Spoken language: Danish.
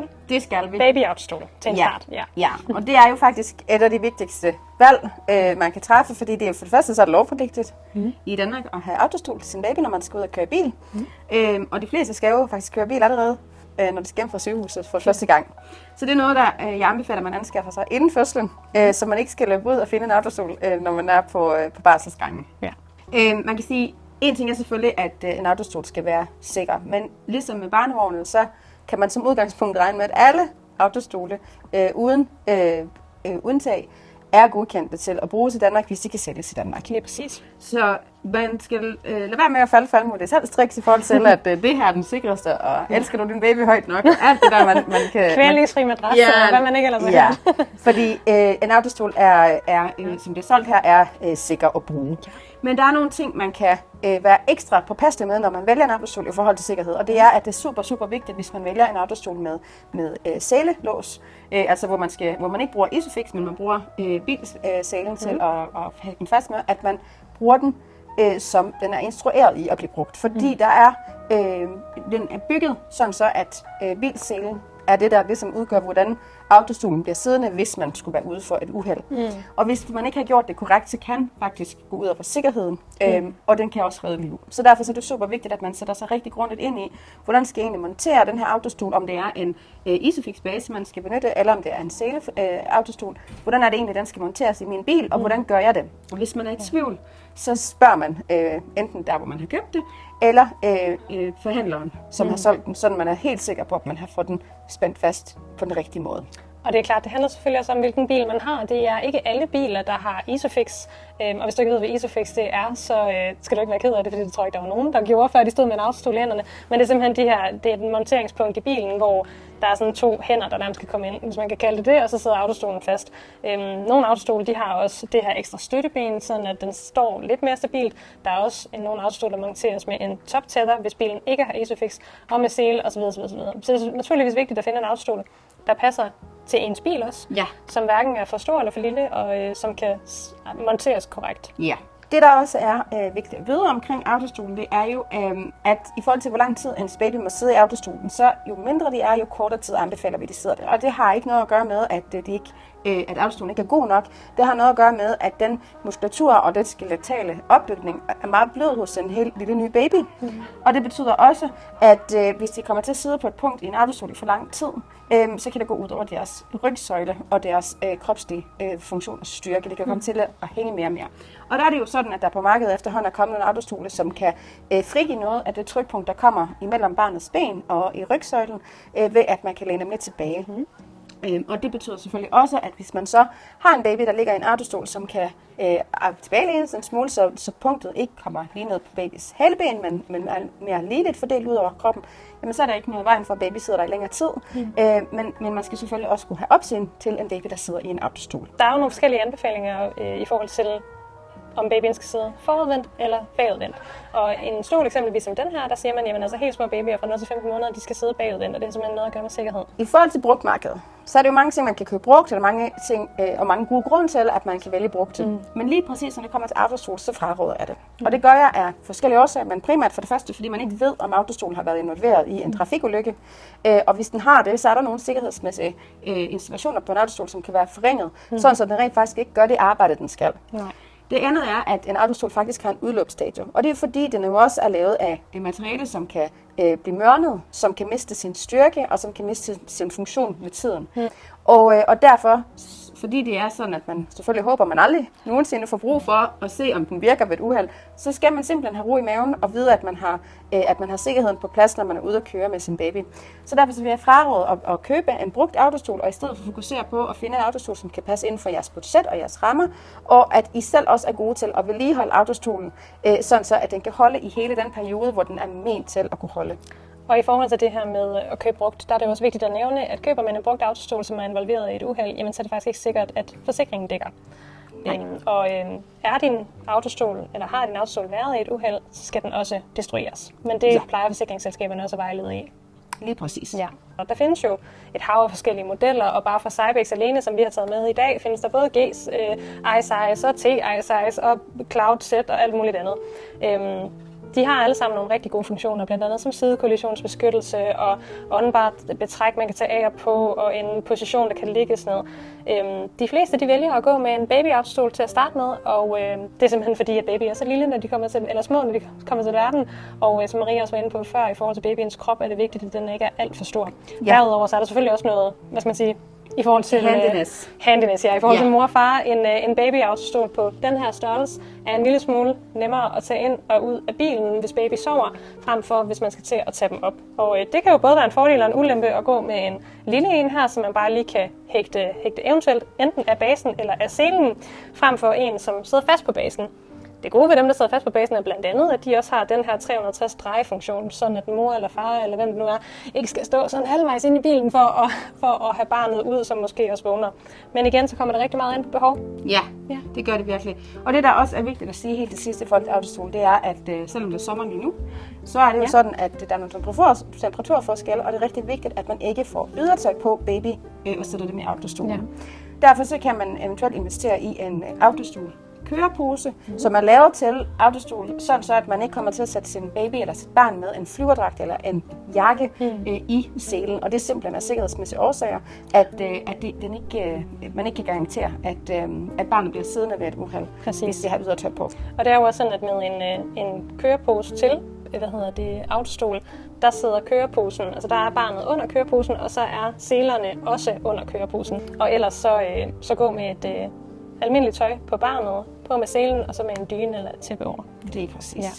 autostol? Det skal vi. Baby-autostol til en start. Ja, og det er jo faktisk et af de vigtigste valg, man kan træffe, fordi det er for det første så er det lovpligtigt i Danmark at have autostol til sin baby, når man skal ud og køre bil. Og de fleste skal jo faktisk køre bil allerede, når de skal hjem fra sygehuset for første gang. Så det er noget, der jeg anbefaler, at man anskaffer sig inden fødslen, så man ikke skal løbe ud og finde en autostol, når man er på barselsgangen. Ja. Man kan sige, en ting er selvfølgelig, at en autostol skal være sikker, men ligesom med barnevognen, så kan man som udgangspunkt regne med, at alle autostole uden undtag er godkendte til at bruges i Danmark, hvis de kan sælges i Danmark. Lige præcis. Så man skal lade være med at falde mod det salgstriks i forhold til, at det her er den sikreste, og elsker du din baby højt nok, og alt det der, man kan... Kvælningsfri madras, og hvad man ikke ellers har hørt. Fordi en autostol som det er solgt her, er sikker at bruge. Men der er nogle ting, man kan være ekstra påpasselig med, når man vælger en autostol i forhold til sikkerhed. Og det er, at det er super, super vigtigt, hvis man vælger en autostol med sælelås. Altså hvor man ikke bruger Isofix, men man bruger bilsælen til at have den fast med, at man bruger den, som den er instrueret i at blive brugt. Fordi den er bygget sådan så, at bilsælen er det, der ligesom udgør, hvordan autostolen bliver siddende, hvis man skulle være ude for et uheld. Og hvis man ikke har gjort det korrekt, så kan faktisk gå ud over sikkerheden, og den kan også redde liv. Så derfor er det super vigtigt, at man sætter sig rigtig grundigt ind i, hvordan skal jeg egentlig montere den her autostol, om det er en Isofix-base, man skal benytte, eller om det er en sele-autostol. Hvordan er det egentlig, den skal monteres i min bil, og hvordan gør jeg det? Og hvis man er i tvivl, så spørger man enten der, hvor man har købt det, eller forhandleren, som har solgt den, så man er helt sikker på, at man har fået den spændt fast på den rigtige måde. Og det er klart, det handler selvfølgelig også om, hvilken bil man har. Det er ikke alle biler, der har Isofix. Og hvis du ikke ved, hvad Isofix det er, så skal du ikke være ked af det, fordi det tror jeg ikke, der var nogen, der gjorde, før de stod med en autostol i hænderne. Men det er simpelthen det er et monteringspunkt i bilen, hvor der er sådan 2 hænder, der nærmest kan komme ind, hvis man kan kalde det, og så sidder autostolen fast. Nogle autostole, de har også det her ekstra støtteben, sådan at den står lidt mere stabilt. Der er også nogle autostole, der monteres med en toptætter, hvis bilen ikke har Isofix, og med sele osv. Så det er naturligvis vigtigt at finde en autostol, der passer til ens bil også, som hverken er for stor eller for lille, og som kan monteres korrekt. Ja. Det, der også er vigtigt at vide omkring autostolen, det er jo, at i forhold til, hvor lang tid ens baby må sidde i autostolen, så jo mindre de er, jo kortere tid anbefaler vi, de sidder der. Og det har ikke noget at gøre med, at autostolen ikke er god nok. Det har noget at gøre med, at den muskulatur og den skeletale opbygning er meget blød hos en helt lille ny baby. Og det betyder også, at hvis de kommer til at sidde på et punkt i en autostol i for lang tid, så kan det gå ud over deres rygsøjle og deres kropslige funktion og styrke. Det kan komme til at hænge mere og mere. Og der er det jo sådan, at der på markedet efterhånden er kommet nogle autostole, som kan frigive noget af det trykpunkt, der kommer imellem barnets ben og i rygsøjlen, ved at man kan læne dem lidt tilbage. Og det betyder selvfølgelig også, at hvis man så har en baby, der ligger i en autostol, som kan tilbagelænes en smule, så punktet ikke kommer lige ned på babys haleben, men er mere ligeligt fordelt ud over kroppen, jamen så er der ikke noget vejen for, at baby sidder der i længere tid. Men man skal selvfølgelig også kunne have opsyn til en baby, der sidder i en autostol. Der er jo nogle forskellige anbefalinger i forhold til, om babyen skal sidde forudvendt eller bagudvendt. Og en stol eksempelvis som den her, der siger man, at helt små babyer fra 0 til 15 måneder, de skal sidde bagudvendt, og det har simpelthen noget at gøre med sikkerhed. I forhold til brugtmarkedet, så er det jo mange ting, man kan købe brugt, eller mange ting, og mange gode grunde til, at man kan vælge brugt. Men lige præcis, når det kommer til autostol, så fraråder jeg det. Og det gør jeg af forskellige årsager, men primært for det første, fordi man ikke ved, om autostolen har været involveret i en trafikulykke. Og hvis den har det, så er der nogle sikkerhedsmæssige installationer på en autostol, som kan være forringet, sådan så den rent faktisk ikke gør det arbejde, den skal. Nej. Det andet er, at en autostol faktisk har en udløbsstadie, og det er fordi, den jo også er lavet af et materiale, som kan blive mørnet, som kan miste sin styrke, og som kan miste sin funktion med tiden. Og derfor, fordi det er sådan, at man selvfølgelig håber, man aldrig nogensinde får brug for at se, om den virker ved et uheld, så skal man simpelthen have ro i maven og vide, at man har sikkerheden på plads, når man er ude at køre med sin baby. Så derfor vil jeg fraråde at købe en brugt autostol, og i stedet for fokusere på at finde en autostol, som kan passe inden for jeres budget og jeres rammer, og at I selv også er gode til at vedligeholde autostolen, sådan så at den kan holde i hele den periode, hvor den er ment til at kunne holde. Og i forhold til det her med at købe brugt, der er det også vigtigt at nævne, at køber man en brugt autostol, som er involveret i et uheld, jamen så er det faktisk ikke sikkert, at forsikringen dækker. Er din autostol, eller har din autostol været i et uheld, så skal den også destrueres. Men det plejer forsikringsselskaberne også at vejlede i. Lige præcis. Ja. Og der findes jo et hav af forskellige modeller, og bare fra Cybex alene, som vi har taget med i dag, findes der både G's iSize og T iSize og Cloud Set og alt muligt andet. De har alle sammen nogle rigtig gode funktioner, blandt andet som sidekollisionsbeskyttelse og åndbart betræk, man kan tage af og på, og en position, der kan ligges ned. De fleste de vælger at gå med en babyafstol til at starte med, og det er simpelthen fordi, at baby er så lille, når de kommer til, eller små, når de kommer til verden. Og som Maria også var inde på før, i forhold til babyens krop, er det vigtigt, at den ikke er alt for stor. Ja. Derudover så er der selvfølgelig også noget, hvad skal man sige, i forhold til handiness, ja. I forhold til mor og far, en babyafstol på den her størrelse er en lille smule nemmere at tage ind og ud af bilen, hvis baby sover, frem for hvis man skal til at tage dem op. Og det kan jo både være en fordel og en ulempe at gå med en lille en her, som man bare lige kan hægte eventuelt enten af basen eller af selen, frem for en, som sidder fast på basen. Det gode ved dem, der sidder fast på basen, er blandt andet, at de også har den her 360 drejefunktion, sådan at mor eller far, eller hvem det nu er, ikke skal stå sådan halvvejs ind i bilen for at have barnet ud, som måske også vågner. Men igen, så kommer der rigtig meget ind på behov. Ja, det gør det virkelig. Og det, der også er vigtigt at sige helt til sidst i forhold til autostol, det er, at selvom det er sommer lige nu, så er det jo sådan, at der er nogle temperaturforskelle, og det er rigtig vigtigt, at man ikke får ydertøj på baby og sætter dem i autostolen. Ja. Derfor så kan man eventuelt investere i en autostol kørepose, som er lavet til autostol, sådan så at man ikke kommer til at sætte sin baby eller sit barn med en flyverdragt eller en jakke i selen. Og det er simpelthen af sikkerhedsmæssige årsager, at man ikke kan garantere, at barnet bliver siddende ved et uheld, hvis det har ydertøj på. Og det er jo også sådan, at med en kørepose til autostol, der sidder køreposen, altså der er barnet under køreposen, og så er selerne også under køreposen. Og ellers så gå med et almindeligt tøj på barnet, på med selen, og så med en dyne eller et tæppe over. Det er præcis. Ja.